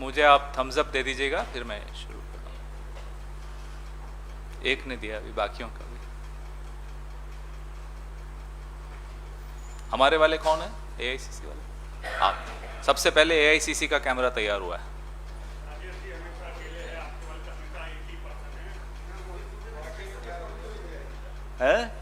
मुझे आप Thums up दे दीजिएगा, फिर मैं शुरू कर रहा हूँ। एक ने दिया, अभी बाकियों का भी। हमारे वाले कौन है? एआईसीसी वाले आप। सबसे पहले एआईसीसी का कैमरा तैयार हुआ है। है?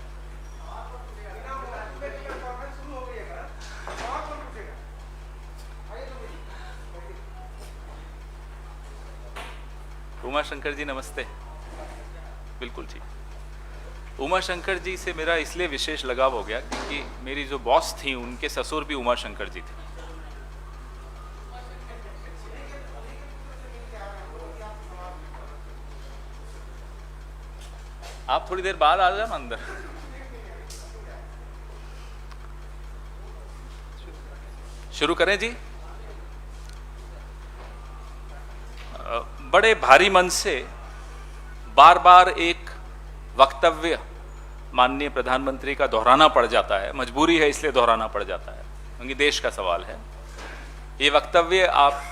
उमा शंकर जी नमस्ते। बिल्कुल ठीक। उमा शंकर जी से मेरा इसलिए विशेष लगाव हो गया क्योंकि मेरी जो बॉस थी उनके ससुर भी उमा शंकर जी थे। आप थोड़ी देर बाद आ जाना अंदर। शुरू करें जी। बड़े भारी मन से बार बार एक वक्तव्य माननीय प्रधानमंत्री का दोहराना पड़ जाता है, मजबूरी है इसलिए दोहराना पड़ जाता है क्योंकि देश का सवाल है। ये वक्तव्य आप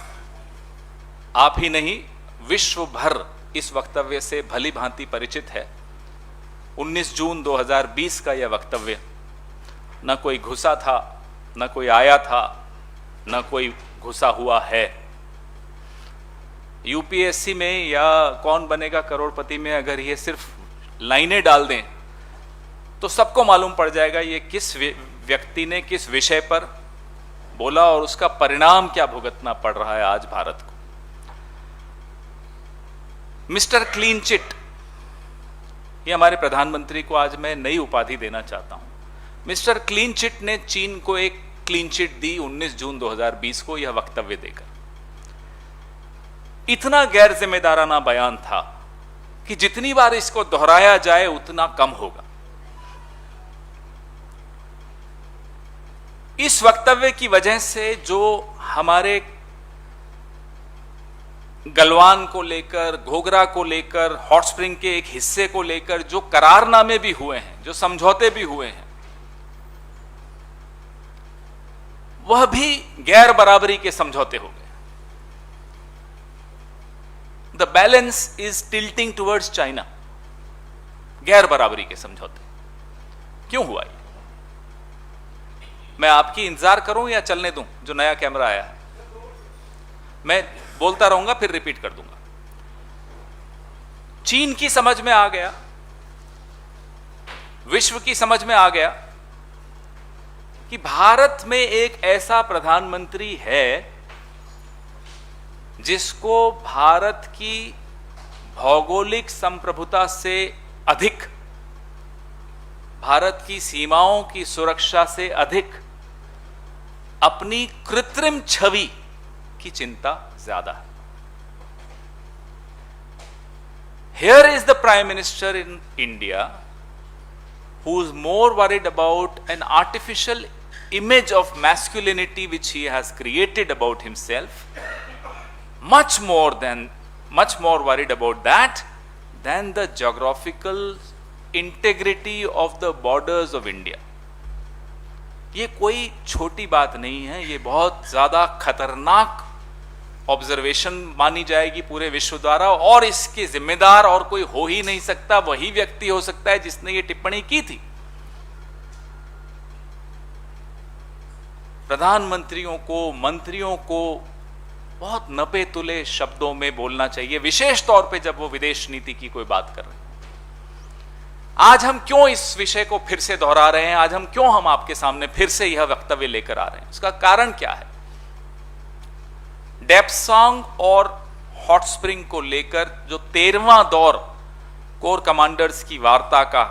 ही नहीं, विश्व भर इस वक्तव्य से भली भांति परिचित है। 19 जून 2020 का यह वक्तव्य न कोई घुसा था, न कोई आया था, न कोई घुसा हुआ है। यूपीएससी में या कौन बनेगा करोड़पति में अगर ये सिर्फ लाइनें डाल दें तो सबको मालूम पड़ जाएगा ये किस व्यक्ति ने किस विषय पर बोला और उसका परिणाम क्या भुगतना पड़ रहा है आज भारत को। मिस्टर क्लीन चिट, ये हमारे प्रधानमंत्री को आज मैं नई उपाधि देना चाहता हूं। मिस्टर क्लीन चिट ने चीन को एक क्लीन चिट दी 19 जून 2020 को यह वक्तव्य देकर। इतना गैर जिम्मेदाराना बयान था कि जितनी बार इसको दोहराया जाए उतना कम होगा। इस वक्तव्य की वजह से जो हमारे गलवान को लेकर, घोघरा को लेकर, हॉट स्प्रिंग के एक हिस्से को लेकर जो करारनामे भी हुए हैं, जो समझौते भी हुए हैं, वह भी गैर बराबरी के समझौते हो गए। The balance is tilting towards China. गैर बराबरी के समझौते क्यों हुआ ये? मैं आपकी इंतजार करूं या चलने दूं? जो नया कैमरा आया है मैं बोलता रहूंगा, फिर रिपीट कर दूंगा। चीन की समझ में आ गया, विश्व की समझ में आ गया कि भारत में एक ऐसा प्रधानमंत्री है जिसको भारत की भौगोलिक संप्रभुता से अधिक, भारत की सीमाओं की सुरक्षा से अधिक अपनी कृत्रिम छवि की चिंता ज्यादा है। Here is the Prime Minister in India who is more worried about an artificial image of masculinity which he has created about himself, much more worried about that than the geographical integrity of the borders of India. ये कोई छोटी बात नहीं है, ये बहुत ज्यादा खतरनाक ऑब्जर्वेशन मानी जाएगी पूरे विश्व द्वारा, और इसके जिम्मेदार और कोई हो ही नहीं सकता। वही व्यक्ति हो सकता है जिसने ये टिप्पणी की थी। प्रधानमंत्रियों को, मंत्रियों को बहुत नपे तुले शब्दों में बोलना चाहिए, विशेष तौर पे जब वो विदेश नीति की कोई बात कर रहे हैं। आज हम क्यों इस विषय को फिर से दोहरा रहे हैं? आज हम आपके सामने फिर से यह वक्तव्य लेकर आ रहे हैं? उसका कारण क्या है? डेप्सांग और हॉट स्प्रिंग को लेकर जो 13वां दौर कोर कमांडर्स की वार्ता का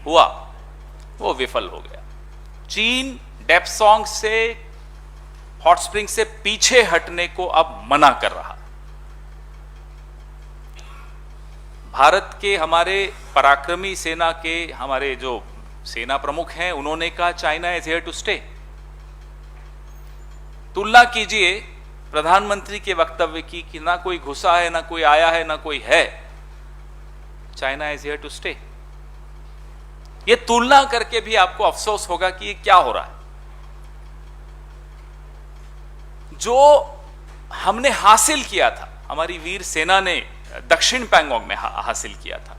हुआ वो विफल हो गया। चीन डेप्सांग से, हॉट स्प्रिंग से पीछे हटने को अब मना कर रहा। भारत के हमारे पराक्रमी सेना के हमारे जो सेना प्रमुख हैं उन्होंने कहा China is here to stay. तुलना कीजिए प्रधानमंत्री के वक्तव्य की कि ना कोई घुसा है, ना कोई आया है, ना कोई है, China is here to stay. ये तुलना करके भी आपको अफसोस होगा कि ये क्या हो रहा है। जो हमने हासिल किया था, हमारी वीर सेना ने दक्षिण पैंगोंग में हासिल किया था,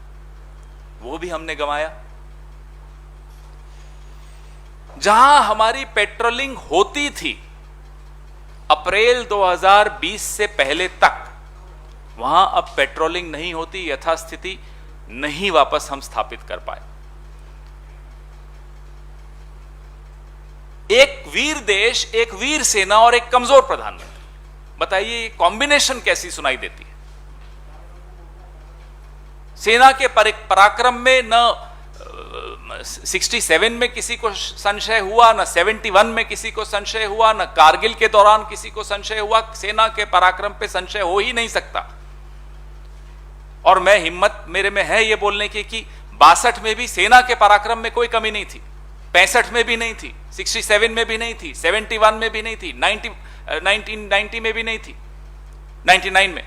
वो भी हमने गंवाया। जहां हमारी पेट्रोलिंग होती थी अप्रैल 2020 से पहले तक, वहां अब पेट्रोलिंग नहीं होती, यथास्थिति नहीं वापस हम स्थापित कर पाए। एक वीर देश, एक वीर सेना और एक कमजोर प्रधानमंत्री, बताइए ये कॉम्बिनेशन कैसी सुनाई देती है? सेना के पराक्रम में न 67 में किसी को संशय हुआ, न 71 में किसी को संशय हुआ, न कारगिल के दौरान किसी को संशय हुआ। सेना के पराक्रम पे संशय हो ही नहीं सकता। और मैं हिम्मत मेरे में है ये बोलने की कि 62 में भी सेना के पराक्रम में कोई कमी नहीं थी, 65 में भी नहीं थी, 67 में भी नहीं थी, 71 में भी नहीं थी, 1990 में भी नहीं थी, 99 में।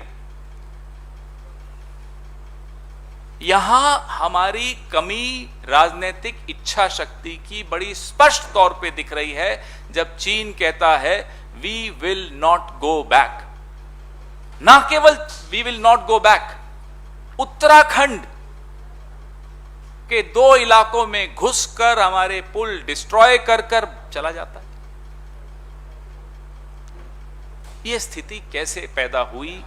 यहां हमारी कमी राजनीतिक इच्छा शक्ति की बड़ी स्पष्ट तौर पे दिख रही है, जब चीन कहता है we will not go back. ना केवल we will not go back, Uttarakhand के 2 इलाकों में घुसकर हमारे पुल डिस्ट्रॉय कर चला जाता है। यह स्थिति कैसे पैदा हुई,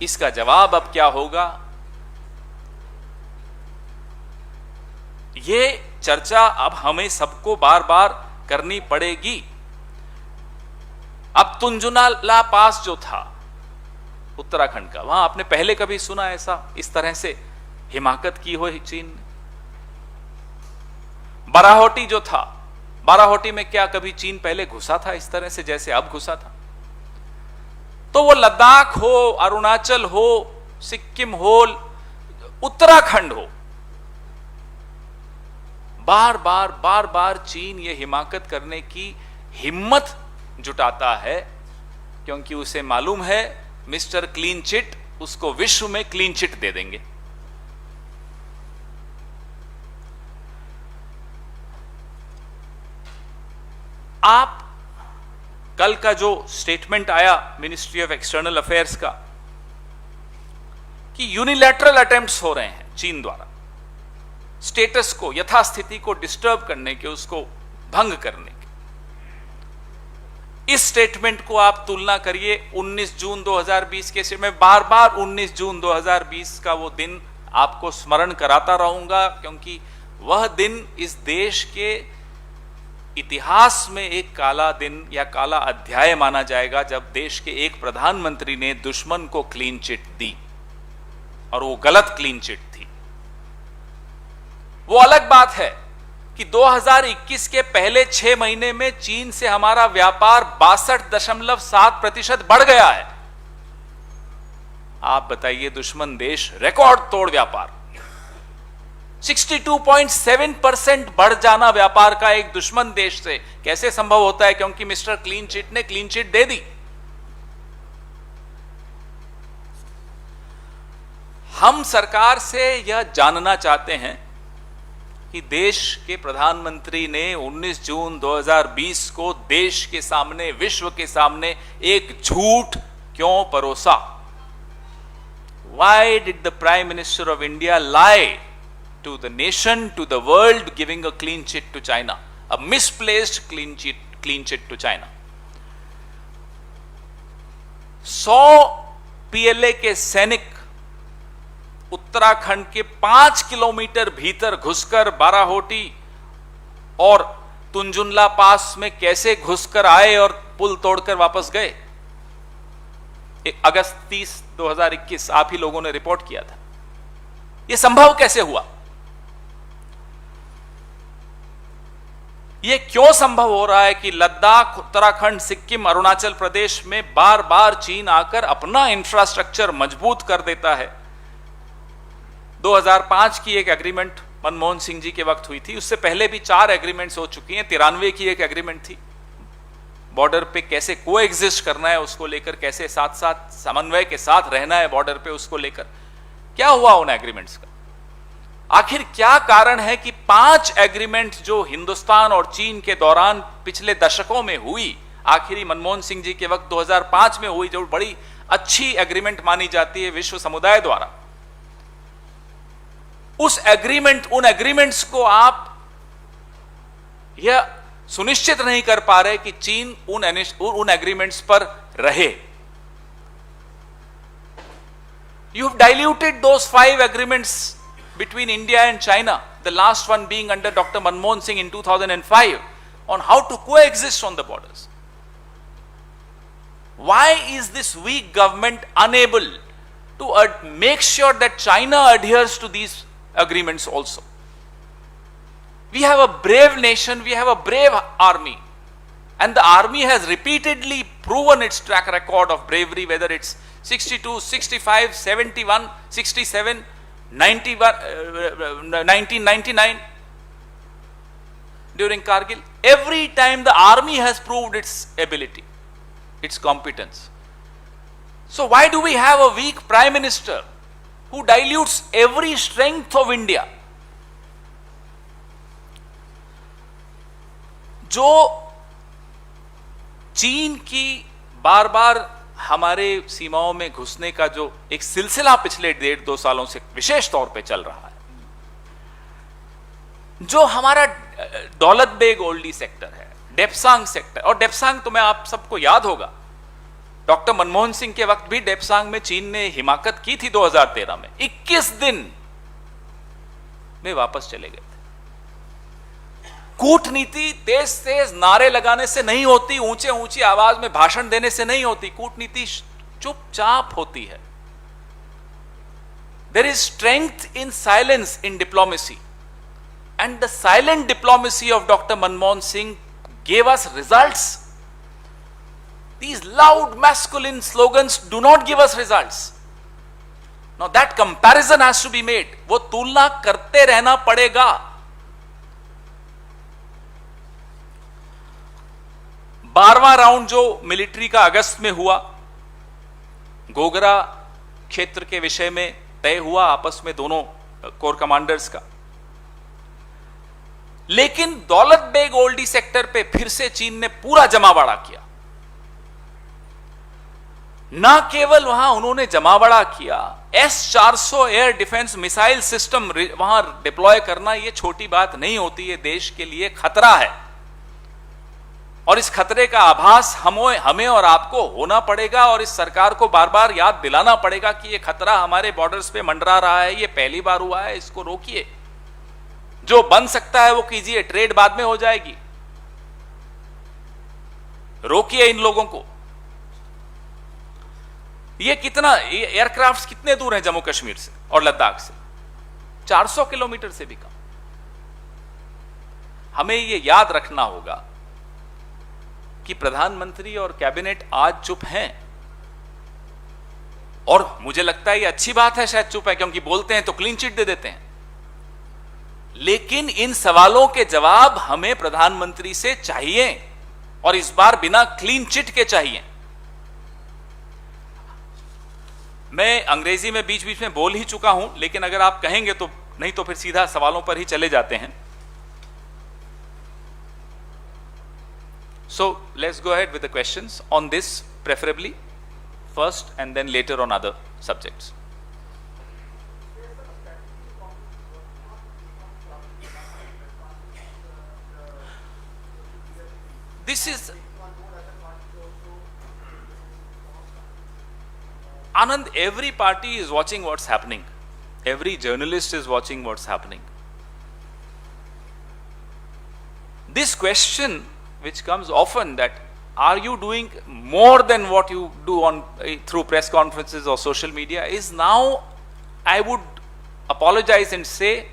इसका जवाब अब क्या होगा, यह चर्चा अब हमें सबको बार बार करनी पड़ेगी। अब तुंजुनाला पास जो था उत्तराखंड का, वहां आपने पहले कभी सुना ऐसा इस तरह से हिमाकत की हो चीन ने? बाराहोटी जो था, बाराहोटी में क्या कभी चीन पहले घुसा था इस तरह से जैसे अब घुसा था? तो वो लद्दाख हो, अरुणाचल हो, सिक्किम हो, उत्तराखंड हो, बार बार चीन ये हिमाकत करने की हिम्मत जुटाता है, क्योंकि उसे मालूम है मिस्टर क्लीन चिट उसको विश्व में क्लीन चिट दे देंगे। आप कल का जो स्टेटमेंट आया मिनिस्ट्री ऑफ एक्सटर्नल अफेयर्स का कि यूनिलैटरल अटेम्प्ट्स हो रहे हैं चीन द्वारा स्टेटस को, यथास्थिति को डिस्टर्ब करने के, उसको भंग करने के, इस स्टेटमेंट को आप तुलना करिए 19 जून 2020 के। मैं बार बार 19 जून 2020 का वो दिन आपको स्मरण कराता रहूंगा, क्योंकि वह दिन इस देश के इतिहास में एक काला दिन या काला अध्याय माना जाएगा, जब देश के एक प्रधानमंत्री ने दुश्मन को क्लीन चिट दी, और वो गलत क्लीन चिट थी। वो अलग बात है कि 2021 के पहले 6 महीने में चीन से हमारा व्यापार 62.7% बढ़ गया है। आप बताइए, दुश्मन देश रिकॉर्ड तोड़ व्यापार, 62.7% बढ़ जाना व्यापार का एक दुश्मन देश से कैसे संभव होता है? क्योंकि मिस्टर क्लीन चिट ने क्लीन चिट दे दी। हम सरकार से यह जानना चाहते हैं कि देश के प्रधानमंत्री ने 19 जून 2020 को देश के सामने, विश्व के सामने एक झूठ क्यों परोसा? Why did the Prime Minister of India lie to the nation, to the world, giving a clean chit to China, a misplaced clean chit to China? 100 PLA के सैनिक उत्तराखंड के 5 किलोमीटर भीतर घुसकर बाराहोटी और तुंजुनला पास में कैसे घुसकर आए और पुल तोड़कर वापस गए? अगस्त 30, 2021 आप ही लोगों ने रिपोर्ट किया था। यह संभव कैसे हुआ? यह क्यों संभव हो रहा है कि लद्दाख, उत्तराखंड, सिक्किम, अरुणाचल प्रदेश में बार बार चीन आकर अपना इंफ्रास्ट्रक्चर मजबूत कर देता है? 2005 की एक एग्रीमेंट मनमोहन सिंह जी के वक्त हुई थी, उससे पहले भी 4 एग्रीमेंट्स हो चुकी हैं। 93 की एक एग्रीमेंट थी, बॉर्डर पे कैसे को एग्जिस्ट करना है उसको लेकर, कैसे साथ साथ समन्वय के साथ रहना है बॉर्डर पे, उसको लेकर। क्या हुआ उन एग्रीमेंट्स का? आखिर क्या कारण है कि 5 एग्रीमेंट जो हिंदुस्तान और चीन के दौरान पिछले दशकों में हुई, आखिरी मनमोहन सिंह जी के वक्त 2005 में हुई, जो बड़ी अच्छी एग्रीमेंट मानी जाती है विश्व समुदाय द्वारा, उन एग्रीमेंट्स को आप यह सुनिश्चित नहीं कर पा रहे कि चीन उन एग्रीमेंट्स पर रहे. You have diluted those 5 agreements between India and China, the last one being under Dr. Manmohan Singh in 2005, on how to coexist on the borders. Why is this weak government unable to make sure that China adheres to these agreements also? We have a brave nation, we have a brave army, and the army has repeatedly proven its track record of bravery, whether it's 62, 65, 71, 67, 91, 1999 during Kargil. Every time the army has proved its ability, its competence. So why do we have a weak Prime Minister who dilutes every strength of India? जो चीन की बार बार हमारे सीमाओं में घुसने का जो एक सिलसिला पिछले 1.5-2 सालों से विशेष तौर पे चल रहा है, जो हमारा दौलत बेग ओल्डी सेक्टर है, डेप्सांग सेक्टर, और डेप्सांग तो मैं आप सबको याद होगा, डॉक्टर मनमोहन सिंह के वक्त भी डेप्सांग में चीन ने हिमाकत की थी 2013 में. 21 दिन में वापस चले गए थे. कूटनीति तेज तेज नारे लगाने से नहीं होती, ऊंचे ऊंची आवाज में भाषण देने से नहीं होती. कूटनीति चुपचाप होती है. There is strength in silence in diplomacy, and the silent diplomacy of doctor Manmohan Singh gave us results. These loud masculine slogans do not give us results. Now that comparison has to be made. वो तुलना करते रहना पड़ेगा. 12वां round जो military का अगस्त में हुआ, गोगरा क्षेत्र के विषय में तय हुआ आपस में दोनों कोर कमांडर्स का, लेकिन दौलत बेग ओल्डी सेक्टर पे फिर से चीन ने पूरा जमावड़ा किया. ना केवल वहां उन्होंने जमावड़ा किया, S-400 air defence missile system वहां डिप्लॉय करना यह छोटी बात नहीं होती. यह देश के लिए खतरा है, और इस खतरे का आभास हमें और आपको होना पड़ेगा, और इस सरकार को बार बार याद दिलाना पड़ेगा कि यह खतरा हमारे बॉर्डर्स पे मंडरा रहा है. यह पहली बार हुआ है, इसको रोकिए. जो बन सकता है वो कीजिए, ट्रेड बाद में हो जाएगी. रोकिए इन लोगों को. ये कितना एयरक्राफ्ट कितने दूर हैं जम्मू कश्मीर से और लद्दाख से? 400 किलोमीटर से भी कम. हमें ये याद रखना होगा कि प्रधानमंत्री और कैबिनेट आज चुप हैं, और मुझे लगता है ये अच्छी बात है शायद चुप है, क्योंकि बोलते हैं तो क्लीन चिट दे देते हैं. लेकिन इन सवालों के जवाब हमें प्रधानमंत्री से चाहिए, और इस बार बिना क्लीन चिट के चाहिए. मैं अंग्रेजी में बीच बीच में बोल ही चुका हूं, लेकिन अगर आप कहेंगे तो, नहीं तो फिर सीधा सवालों पर ही चले जाते हैं. So let's go ahead with the questions on this, preferably first and then later on other subjects. This is Anand, every party is watching what's happening. Every journalist is watching what's happening. This question which comes often, that are you doing more than what you do on through press conferences or social media, is now, I would apologize and say,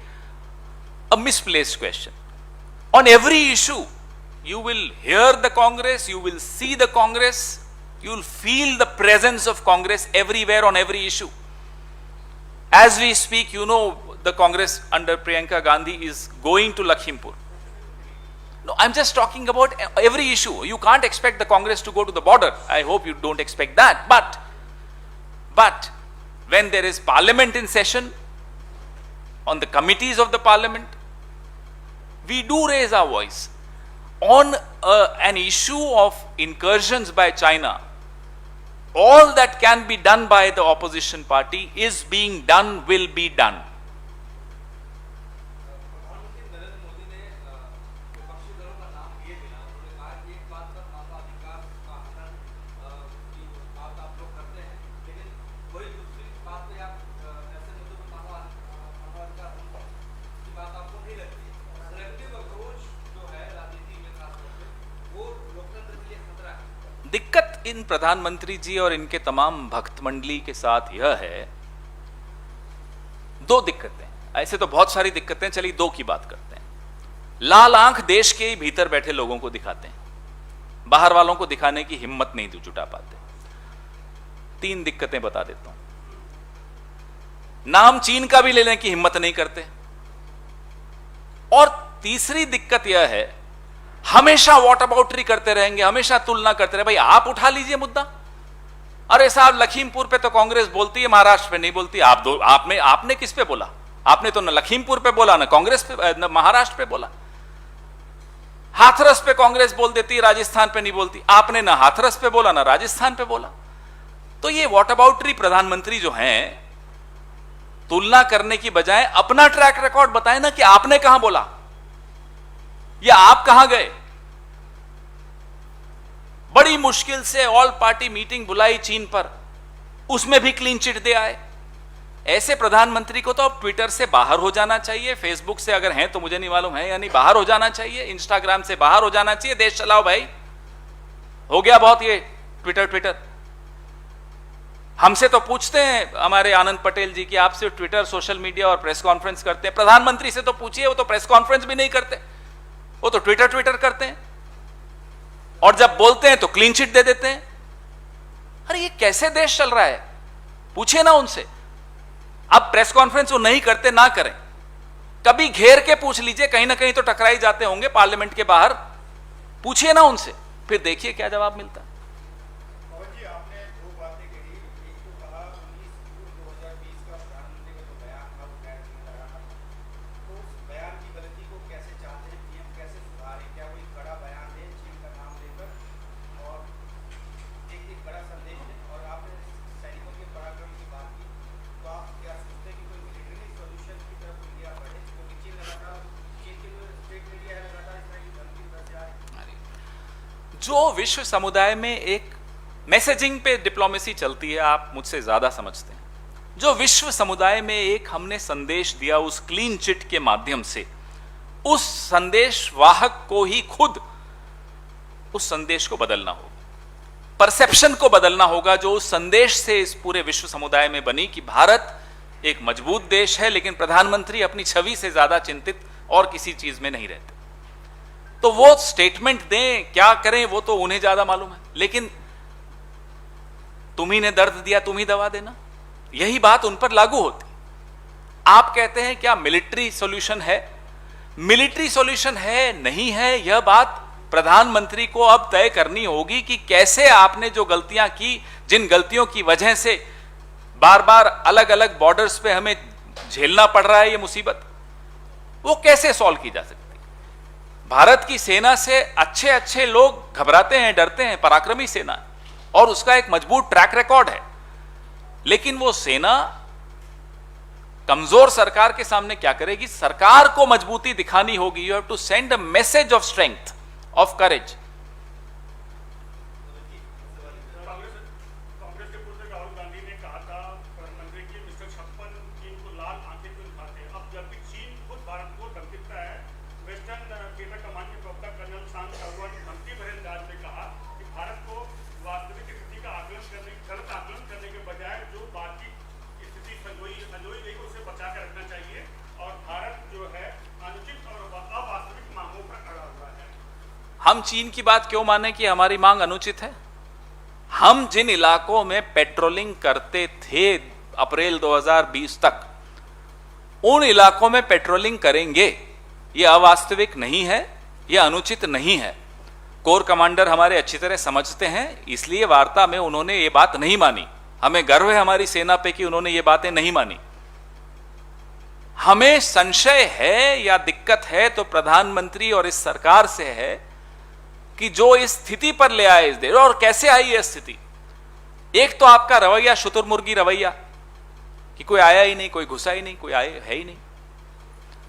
a misplaced question. On every issue, you will hear the Congress, you will see the Congress, you will feel the presence of Congress everywhere on every issue. As we speak, you know, the Congress under Priyanka Gandhi is going to Lakhimpur. No, I'm just talking about every issue. You can't expect the Congress to go to the border. I hope you don't expect that. But when there is parliament in session, on the committees of the parliament, we do raise our voice. on an issue of incursions by China, all that can be done by the opposition party is being done, will be done. दिक्कत इन प्रधानमंत्री जी और इनके तमाम भक्त मंडली के साथ यह है, दो दिक्कतें, ऐसे तो बहुत सारी दिक्कतें, चलिए दो की बात करते हैं। लाल आंख देश के भीतर बैठे लोगों को दिखाते हैं, बाहर वालों को दिखाने की हिम्मत नहीं जुटा पाते। तीन दिक्कतें बता देता हूं। नाम चीन का भी लेने की हिम्मत नहीं करते। और तीसरी दिक्कत यह है, हमेशा वॉट अबाउटरी करते रहेंगे, हमेशा तुलना करते रहे। भाई आप उठा लीजिए मुद्दा। अरे साहब, लखीमपुर पे तो कांग्रेस बोलती है, महाराष्ट्र पे नहीं बोलती। आपने किस पे बोला? आपने तो न लखीमपुर पे बोला, न कांग्रेस पे, न महाराष्ट्र पे बोला। हाथरस पे कांग्रेस बोल देती है, राजस्थान पे नहीं बोलती। आपने न हाथरस पे बोला, न राजस्थान पे बोला। तो ये वॉट अबाउटरी प्रधानमंत्री जो हैं, तुलना करने की बजाय अपना ट्रैक रिकॉर्ड बताएं ना कि आपने कहां बोला या आप कहां गए। बड़ी मुश्किल से ऑल पार्टी मीटिंग बुलाई चीन पर, उसमें भी क्लीन चिट दे आए। ऐसे प्रधानमंत्री को तो अब ट्विटर से बाहर हो जाना चाहिए, फेसबुक से अगर हैं तो मुझे नहीं मालूम है या नहीं, बाहर हो जाना चाहिए, इंस्टाग्राम से बाहर हो जाना चाहिए। देश चलाओ भाई, हो गया बहुत ये ट्विटर। हमसे तो पूछते हैं हमारे आनंद पटेल जी कि आपसे ट्विटर, सोशल मीडिया और प्रेस कॉन्फ्रेंस करते हैं। प्रधानमंत्री से तो पूछिए, वो तो प्रेस कॉन्फ्रेंस भी नहीं करते, वो तो ट्विटर करते हैं, और जब बोलते हैं तो क्लीन चिट दे देते हैं। अरे ये कैसे देश चल रहा है? पूछिए ना उनसे। अब प्रेस कॉन्फ्रेंस वो नहीं करते, ना करें, कभी घेर के पूछ लीजिए, कहीं ना कहीं तो टकराई जाते होंगे पार्लियामेंट के बाहर। पूछिए ना उनसे, फिर देखिए क्या जवाब मिलता है। जो विश्व समुदाय में एक मैसेजिंग पे डिप्लोमेसी चलती है, आप मुझसे ज्यादा समझते हैं। जो विश्व समुदाय में एक हमने संदेश दिया, उस क्लीन चिट के माध्यम से उस संदेश वाहक को ही खुद उस संदेश को बदलना होगा, परसेप्शन को बदलना होगा, जो उस संदेश से इस पूरे विश्व समुदाय में बनी कि भारत एक मजबूत देश है, लेकिन प्रधानमंत्री अपनी छवि से ज्यादा चिंतित और किसी चीज में नहीं रहते। तो वो स्टेटमेंट दें, क्या करें, वो तो उन्हें ज्यादा मालूम है। लेकिन तुम्ही ने दर्द दिया, तुम ही दवा देना, यही बात उन पर लागू होती। आप कहते हैं क्या मिलिट्री सॉल्यूशन है? मिलिट्री सॉल्यूशन है नहीं है, यह बात प्रधानमंत्री को अब तय करनी होगी कि कैसे आपने जो गलतियां की, जिन गलतियों की वजह से बार बार अलग अलग बॉर्डर्स पे हमें झेलना पड़ रहा है ये मुसीबत, वो कैसे सॉल्व की जा सकती। भारत की सेना से अच्छे अच्छे लोग घबराते हैं, डरते हैं, पराक्रमी सेना, और उसका एक मजबूत ट्रैक रिकॉर्ड है। लेकिन वो सेना कमजोर सरकार के सामने क्या करेगी? सरकार को मजबूती दिखानी होगी। You have to send a message of strength, of courage. हम चीन की बात क्यों माने कि हमारी मांग अनुचित है? हम जिन इलाकों में पेट्रोलिंग करते थे अप्रैल 2020 तक, उन इलाकों में पेट्रोलिंग करेंगे, यह अवास्तविक नहीं है, यह अनुचित नहीं है। कोर कमांडर हमारे अच्छी तरह समझते हैं, इसलिए वार्ता में उन्होंने ये बात नहीं मानी। हमें गर्व है हमारी सेना पे कि उन्होंने ये बातें नहीं मानी। हमें संशय है या दिक्कत है तो प्रधानमंत्री और इस सरकार से है कि जो इस स्थिति पर ले आए इस देश, और कैसे आई यह स्थिति। एक तो आपका रवैया, शुतुरमुर्गी रवैया, कि कोई आया ही नहीं, कोई घुसा ही नहीं, कोई आए है ही नहीं।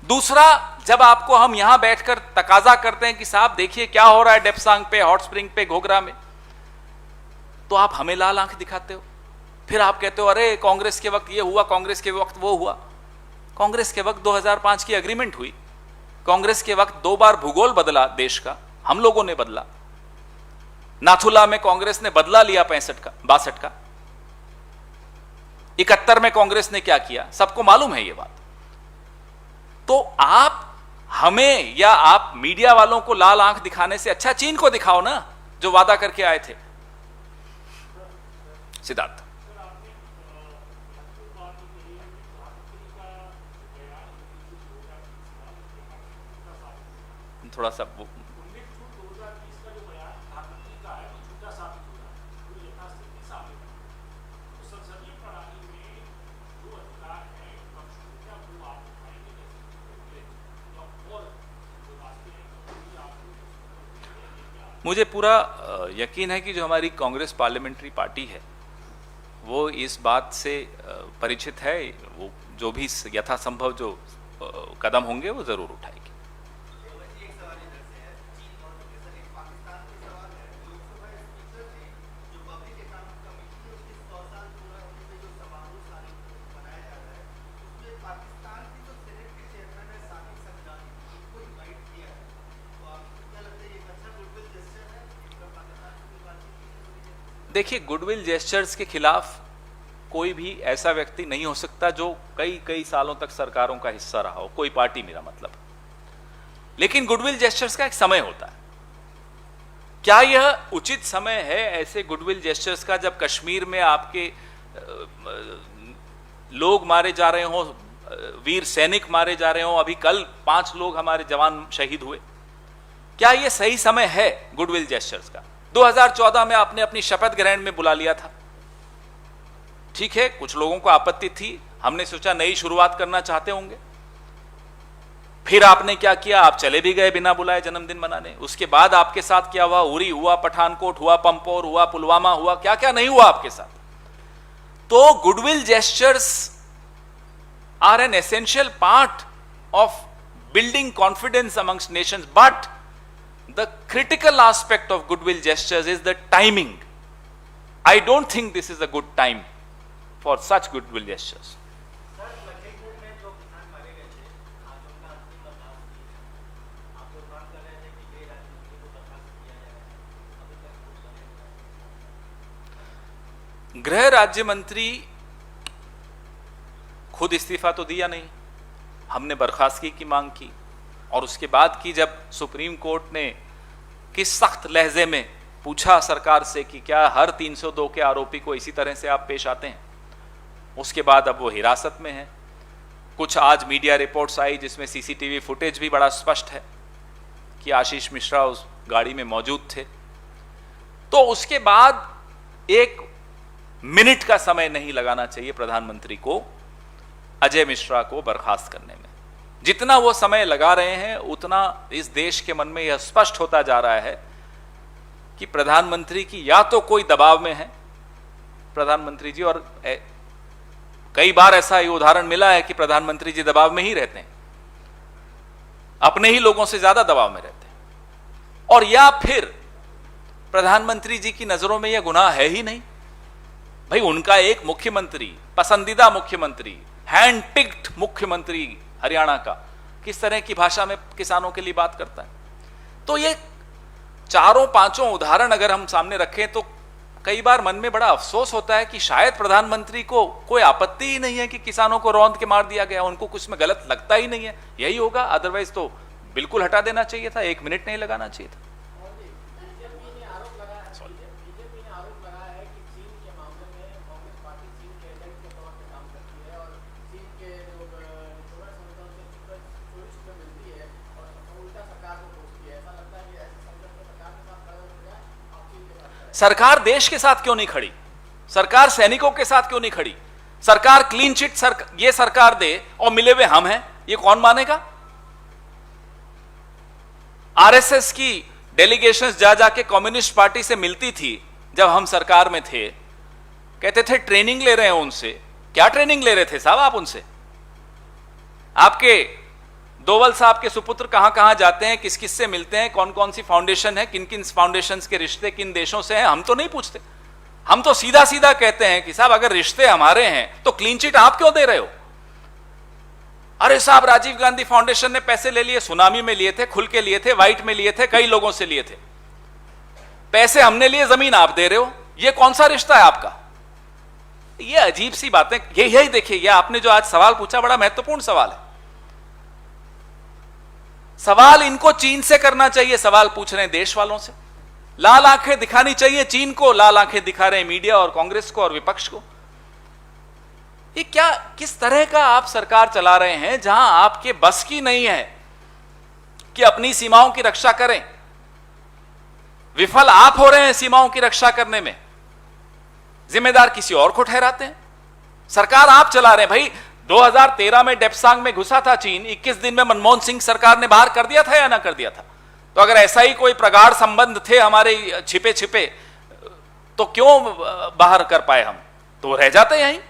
दूसरा, जब आपको हम यहां बैठकर तकाजा करते हैं कि साहब देखिए क्या हो रहा है डेप्सांग पे, हॉट स्प्रिंग पे, घोघरा में, तो आप हमें लाल आंख दिखाते हो। फिर आप कहते हो अरे कांग्रेस के वक्त ये हुआ, कांग्रेस के वक्त वो हुआ। कांग्रेस के वक्त 2005 की एग्रीमेंट हुई, कांग्रेस के वक्त 2 बार भूगोल बदला देश का, हम लोगों ने बदला। नाथुला में कांग्रेस ने बदला लिया 62 का। 71 में कांग्रेस ने क्या किया, सबको मालूम है ये बात। तो आप हमें या आप मीडिया वालों को लाल आंख दिखाने से अच्छा चीन को दिखाओ ना, जो वादा करके आए थे। सिद्धार्थ, थोड़ा सा मुझे पूरा यकीन है कि जो हमारी कांग्रेस पार्लियामेंट्री पार्टी है वो इस बात से परिचित है। वो जो भी यथासंभव जो कदम होंगे वो जरूर उठाएगी। देखिए, गुडविल जेस्चर्स के खिलाफ कोई भी ऐसा व्यक्ति नहीं हो सकता जो कई कई सालों तक सरकारों का हिस्सा रहा हो, कोई पार्टी मेरा मतलब। लेकिन गुडविल जेस्चर्स का एक समय होता है। क्या यह उचित समय है ऐसे गुडविल जेस्चर्स का जब कश्मीर में आपके लोग मारे जा रहे हों, वीर सैनिक मारे जा रहे हों? अभी कल 5 लोग हमारे जवान शहीद हुए। क्या यह सही समय है गुडविल जेस्चर्स का? 2014 में आपने अपनी शपथ ग्रहण में बुला लिया था, ठीक है, कुछ लोगों को आपत्ति थी, हमने सोचा नई शुरुआत करना चाहते होंगे। फिर आपने क्या किया, आप चले भी गए बिना बुलाए जन्मदिन मनाने। उसके बाद आपके साथ क्या हुआ? उरी हुआ, पठानकोट हुआ, पंपोर हुआ, पुलवामा हुआ, क्या क्या नहीं हुआ आपके साथ। तो goodwill gestures are an essential part of building confidence amongst nations, but the critical aspect of goodwill gestures is the timing. I don't think this is a good time for such goodwill gestures. गृह राज्य मंत्री खुद इस्तीफा तो दिया नहीं, हमने बर्खास्तगी की मांग की, और उसके बाद की जब सुप्रीम कोर्ट ने किस सख्त लहजे में पूछा सरकार से कि क्या हर 302 के आरोपी को इसी तरह से आप पेश आते हैं, उसके बाद अब वो हिरासत में है। कुछ आज मीडिया रिपोर्ट्स आई जिसमें सीसीटीवी फुटेज भी बड़ा स्पष्ट है कि आशीष मिश्रा उस गाड़ी में मौजूद थे। तो उसके बाद 1 मिनट का समय नहीं लगाना चाहिए प्रधानमंत्री को अजय मिश्रा को बर्खास्त करने में। जितना वो समय लगा रहे हैं उतना इस देश के मन में यह स्पष्ट होता जा रहा है कि प्रधानमंत्री की या तो कोई दबाव में है प्रधानमंत्री जी, और कई बार ऐसा ये उदाहरण मिला है कि प्रधानमंत्री जी दबाव में ही रहते हैं, अपने ही लोगों से ज्यादा दबाव में रहते हैं, और या फिर प्रधानमंत्री जी की नजरों में यह गुनाह है ही नहीं। भाई, उनका एक मुख्यमंत्री, पसंदीदा मुख्यमंत्री, हैंड पिक्ड मुख्यमंत्री हरियाणा का किस तरह की भाषा में किसानों के लिए बात करता है। तो ये 4-5 उदाहरण अगर हम सामने रखें तो कई बार मन में बड़ा अफसोस होता है कि शायद प्रधानमंत्री को कोई आपत्ति ही नहीं है कि किसानों को रौंद के मार दिया गया, उनको कुछ में गलत लगता ही नहीं है, यही होगा। अदरवाइज तो बिल्कुल हटा देना चाहिए था, 1 मिनट नहीं लगाना चाहिए था। सरकार देश के साथ क्यों नहीं खड़ी? सरकार सैनिकों के साथ क्यों नहीं खड़ी? सरकार क्लीन चिट ये सरकार दे और मिले हुए हम हैं, ये कौन मानेगा? आरएसएस की डेलीगेशंस जा जाके कम्युनिस्ट पार्टी से मिलती थी जब हम सरकार में थे, कहते थे ट्रेनिंग ले रहे हैं उनसे। क्या ट्रेनिंग ले रहे थे साहब आप उनसे? आपके दोवल साहब के सुपुत्र कहां कहां जाते हैं, किस किस से मिलते हैं, कौन कौन सी फाउंडेशन है, किन किन फाउंडेशन के रिश्ते किन देशों से हैं, हम तो नहीं पूछते। हम तो सीधा सीधा कहते हैं कि साहब अगर रिश्ते हमारे हैं तो क्लीन चिट आप क्यों दे रहे हो? अरे साहब राजीव गांधी फाउंडेशन ने पैसे ले लिए, सुनामी में लिए थे, खुल के लिए थे, वाइट में लिए थे, कई लोगों से लिए थे, पैसे हमने लिए, जमीन आप दे रहे हो, ये कौन सा रिश्ता है आपका? ये अजीब सी बातें। यही देखिए, ये आपने जो आज सवाल पूछा बड़ा महत्वपूर्ण सवाल है। सवाल इनको चीन से करना चाहिए, सवाल पूछ रहे हैं देश वालों से। लाल आंखें दिखानी चाहिए चीन को, लाल आंखें दिखा रहे हैं मीडिया और कांग्रेस को और विपक्ष को। ये क्या, किस तरह का आप सरकार चला रहे हैं जहां आपके बस की नहीं है कि अपनी सीमाओं की रक्षा करें? विफल आप हो रहे हैं सीमाओं की रक्षा करने में, जिम्मेदार किसी और को ठहराते हैं। सरकार आप चला रहे हैं भाई। 2013 में डेप्सांग में घुसा था चीन, 21 दिन में मनमोहन सिंह सरकार ने बाहर कर दिया था या ना कर दिया था? तो अगर ऐसा ही कोई प्रगाढ़ संबंध थे हमारे छिपे छिपे, तो क्यों बाहर कर पाए हम? तो रह जाते यहीं।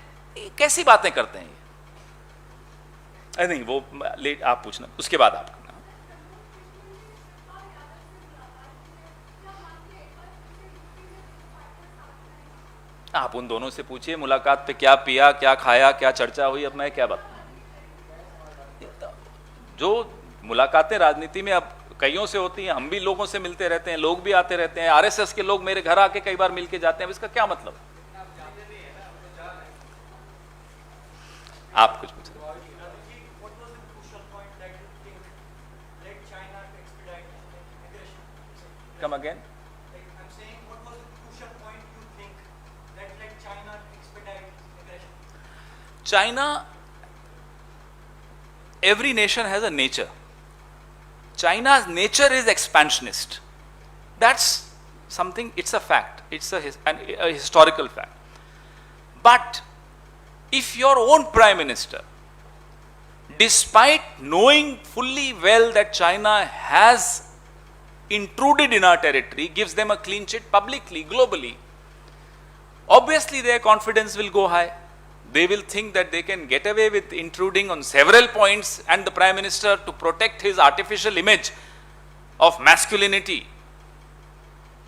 कैसी बातें करते हैं ये? नहीं, वो आप पूछना, उसके बाद आप करना। आप उन दोनों से पूछिए मुलाकात पे क्या पिया, क्या खाया, क्या चर्चा हुई, अब मैं क्या बात। जो मुलाकातें राजनीति में अब कईयों से होती हैं, हम भी लोगों से मिलते रहते हैं, लोग भी आते रहते हैं, आरएसएस के लोग मेरे घर आके कई बार मिल के जाते हैं, इसका क्या मतलब? आप कुछ पूछिए। Come again. China, every nation has a nature. China's nature is expansionist. That's something, it's a fact. It's a historical fact. But if your own prime minister, despite knowing fully well that China has intruded in our territory, gives them a clean chit publicly, globally, obviously their confidence will go high. They will think that they can get away with intruding on several points, and the Prime Minister, to protect his artificial image of masculinity,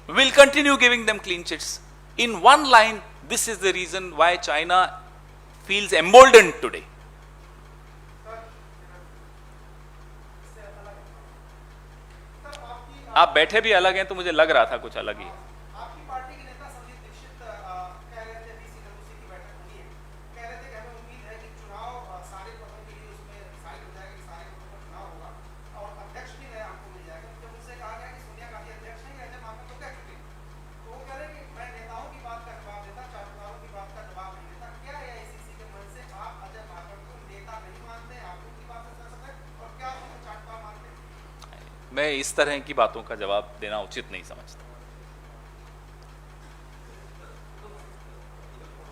will continue giving them clean chits. In one line, this is the reason why China feels emboldened today. आप बैठे भी अलग हैं तो मुझे लग रहा था कुछ अलग ही है। मैं इस तरह की बातों का जवाब देना उचित नहीं समझता।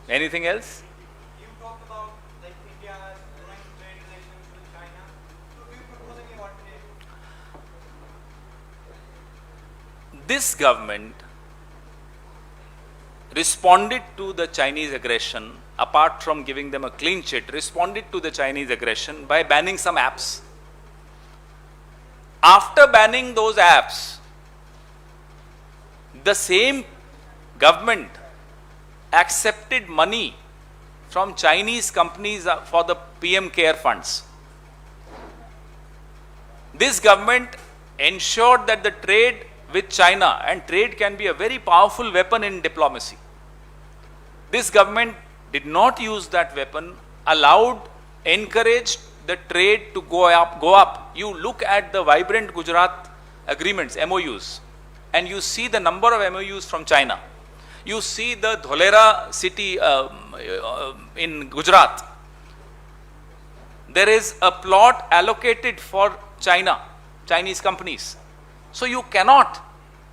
Anything else? You talked about like India has growing trade relations with China. So do you propose any alternative? This government responded to the Chinese aggression, apart from giving them a clean chit, responded to the Chinese aggression by banning some apps. After banning those apps, the same government accepted money from Chinese companies for the PM Care funds. This government ensured that the trade with China, and trade can be a very powerful weapon in diplomacy. This government did not use that weapon, allowed, encouraged the trade to go up. You look at the Vibrant Gujarat agreements, MOUs, and you see the number of MOUs from China. You see the Dholera city in Gujarat. There is a plot allocated for China, Chinese companies. So you cannot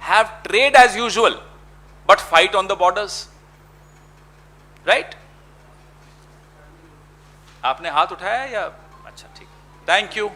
have trade as usual, but fight on the borders. Right? आपने हाथ उठाया या? अच्छा ठीक, thank you.